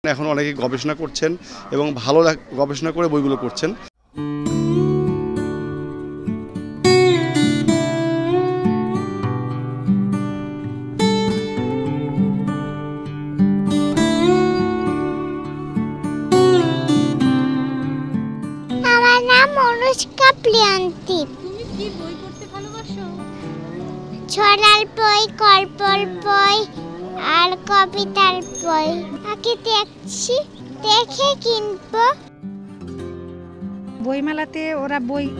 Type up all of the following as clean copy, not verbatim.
এখন অনেকে গবেষণা করছেন এবং ভালো গবেষণা করে বইগুলো করছেন। আমার নাম অনুষ্কা প্রিয়ান্তি। তুমি কি বই পড়তে ভালোবাসো? ছড়ার বই, গল্পের বই আর কবিতার বই। আগে দেখছি, দেখে কিনবো। বইমেলাতে ওরা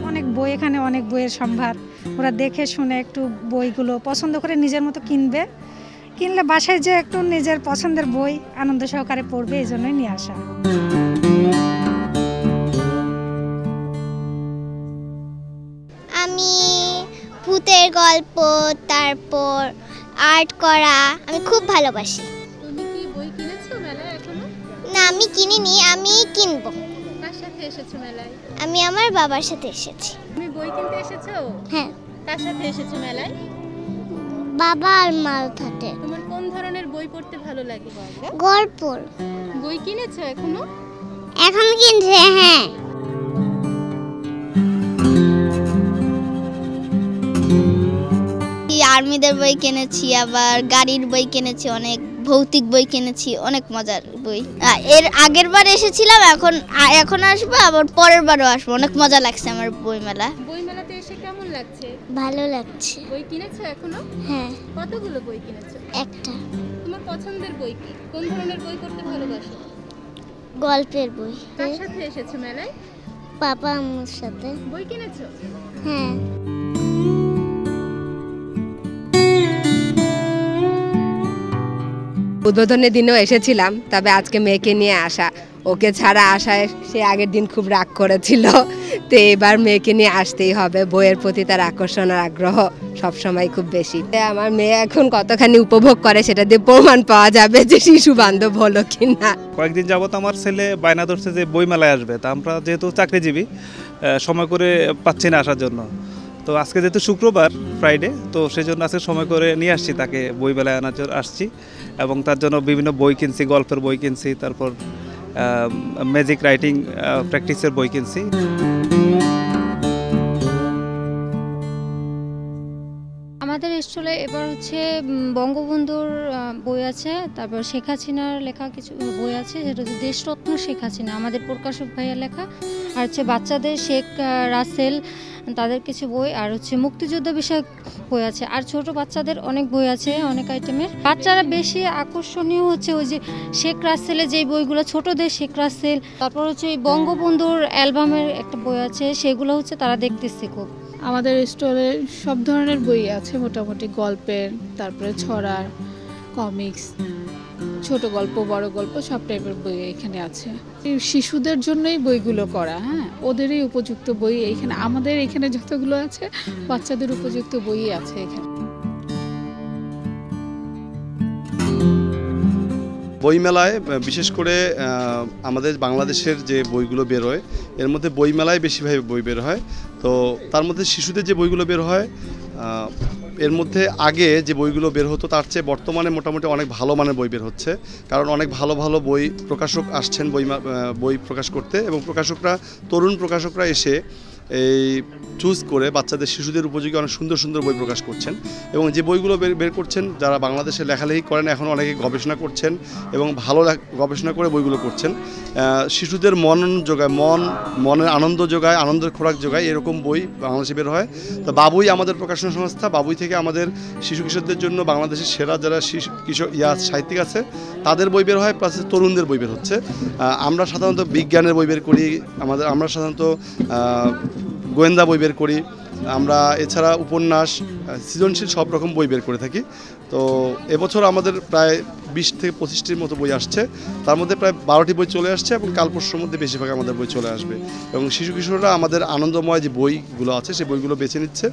অনেক বই, এখানে অনেক বইয়ের সম্ভার। ওরা দেখে শুনে একটু বইগুলো পছন্দ করে নিজের মতো কিনবে, কিনলে বাসায় যে একটু নিজের পছন্দের বই আনন্দ সহকারে পড়বে, এই জন্যই নিয়ে আসা। আমি ভূতের গল্প, তারপর আর্ট করা আমি খুব ভালোবাসি। তুমি কি বই কিনেছো মেলায় এখনো? না, আমি কিনিনি, আমি কিনবো। কার সাথে এসেছো মেলায়? আমি আমার বাবার সাথে এসেছি। তুমি বই কিনতে এসেছো? হ্যাঁ, কার সাথে এসেছো মেলায়? বাবা আর মার সাথে। তোমার কোন ধরনের বই পড়তে ভালো লাগে? গল্প। বই কিনেছো এখনো? এখন কিনছে, হ্যাঁ। আর্মিদের বই কিনেছি, আবার গাড়ির বই কিনেছি, অনেক ভৌতিক বই কিনেছি, অনেক মজার বই। এর আগের বার এসেছিলাম, এখন আসবো, আবার পরের বারও আসবো। অনেক মজা লাগছে আমার বই মেলা। বই মেলাতে এসে কেমন লাগছে? ভালো লাগছে। বই কিনেছো এখনো? হ্যাঁ, কতগুলো বই কিনেছো? একটা। তোমার পছন্দের বই কি? কোন ধরনের বই পড়তে ভালোবাসো? গল্পের বই। কার সাথে এসেছো মেলায়? বাবা আম্মুর সাথে। বই কিনেছো? হ্যাঁ। উদ্বোধনের দিনেও এসেছিলাম, তবে আজকে মেয়েকে নিয়ে আসা। ওকে ছাড়া আসায় সে আগের দিন খুব রাগ করেছিল, তো এবার মেয়েকে নিয়ে আসতেই হবে। বইয়ের প্রতি তার আকর্ষণ আর আগ্রহ সবসময় খুব বেশি। আমার মেয়ে এখন কতখানি উপভোগ করে সেটা দিয়ে প্রমাণ পাওয়া যাবে যে শিশু বান্ধব হলো কিনা। কয়েকদিন যাবত আমার ছেলে বায়না ধরছে যে বই মেলায় আসবে, তা আমরা যেহেতু চাকরিজীবী সময় করে পাচ্ছি না আসার জন্য, তো আজকে যেহেতু শুক্রবার, ফ্রাইডে, তো সেই জন্য আজকে সময় করে নিয়ে আসছি তাকে বই মেলায় আনার জন্য আসছি, এবং তার জন্য বিভিন্ন বই কিনছি, গল্পের বই কিনছি, তারপর ম্যাজিক রাইটিং প্র্যাকটিসের বই কিনছি। আমাদের স্টলে এবার বঙ্গবন্ধুর বই আছে, তারপর শেখ হাসিনার লেখা কিছু বই আছে, যেটা হচ্ছে দেশরত্ন শেখ হাসিনা, আমাদের প্রকাশক ভাইয়ের লেখা। আর বাচ্চাদের শেখ রাসেল, তাদের কিছু বই, আর মুক্তিযুদ্ধ বিষয়ক বই আছে। আর ছোট বাচ্চাদের অনেক বই আছে, অনেক আইটেমের। বাচ্চারা বেশি আকর্ষণীয় ওই যে শেখ রাসেলের যেই বইগুলো, ছোটদের শেখ রাসেল, তারপর বঙ্গবন্ধুর অ্যালবামের একটা বই আছে, সেগুলো তারা দেখতেছে খুব। আমাদের স্টলে সব ধরনের বই আছে, মোটামুটি গল্পের, তারপরে ছড়ার, কমিক্স, ছোট গল্প, বড় গল্প, সব টাইপের বই এখানে আছে। শিশুদের জন্যই বইগুলো করা, হ্যাঁ, ওদেরই উপযুক্ত বই এখানে। আমাদের এখানে যতগুলো আছে বাচ্চাদের উপযুক্ত বই আছে এখানে। বইমেলায় বিশেষ করে আমাদের বাংলাদেশের যে বইগুলো বের হয়, এর মধ্যে বইমেলায় বেশিরভাগ বই বের হয়। তো তার মধ্যে শিশুদের যে বইগুলো বের হয়, এর মধ্যে আগে যে বইগুলো বের হতো তার চেয়ে বর্তমানে মোটামুটি অনেক ভালো মানের বই বের হচ্ছে, কারণ অনেক ভালো ভালো বই প্রকাশক আসছেন বই প্রকাশ করতে, এবং তরুণ প্রকাশকরা এসে এই চুজ করে বাচ্চাদের, শিশুদের উপযোগী অনেক সুন্দর সুন্দর বই প্রকাশ করছেন। এবং যে বইগুলো বের করছেন, যারা বাংলাদেশে লেখালেখি করেন, এখন অনেকে গবেষণা করছেন এবং ভালো গবেষণা করে বইগুলো করছেন। শিশুদের মন যোগায়, মনের আনন্দ যোগায়, আনন্দের খোরাক যোগায়, এরকম বই বাংলাদেশে বের হয়। তো বাবুই আমাদের প্রকাশনা সংস্থা, বাবুই থেকে আমাদের শিশু কিশোরদের জন্য বাংলাদেশের সেরা যারা সাহিত্যিক আছে তাদের বই বের হয়, প্লাস তরুণদের বই বের হচ্ছে। আমরা সাধারণত বিজ্ঞানের বই বের করি, আমরা সাধারণত গোয়েন্দা বই বের করি, আমরা এছাড়া উপন্যাস, সৃজনশীল সব রকম বই বের করে থাকি। তো এবছর আমাদের প্রায় 20 থেকে 25টির মতো বই আসছে, তার মধ্যে প্রায় 12টি বই চলে আসছে, এবং কাল পরশুর মধ্যে বেশিরভাগ আমাদের বই চলে আসবে। এবং শিশু কিশোররা আমাদের আনন্দময় যে বইগুলো আছে সেই বইগুলো বেছে নিচ্ছে।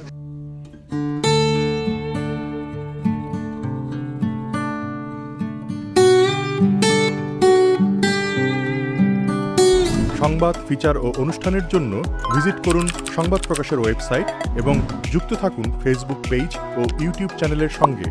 সংবাদ, ফিচার ও অনুষ্ঠানের জন্য ভিজিট করুন সংবাদ প্রকাশের ওয়েবসাইট এবং যুক্ত থাকুন ফেসবুক পেজ ও ইউটিউব চ্যানেলের সঙ্গে।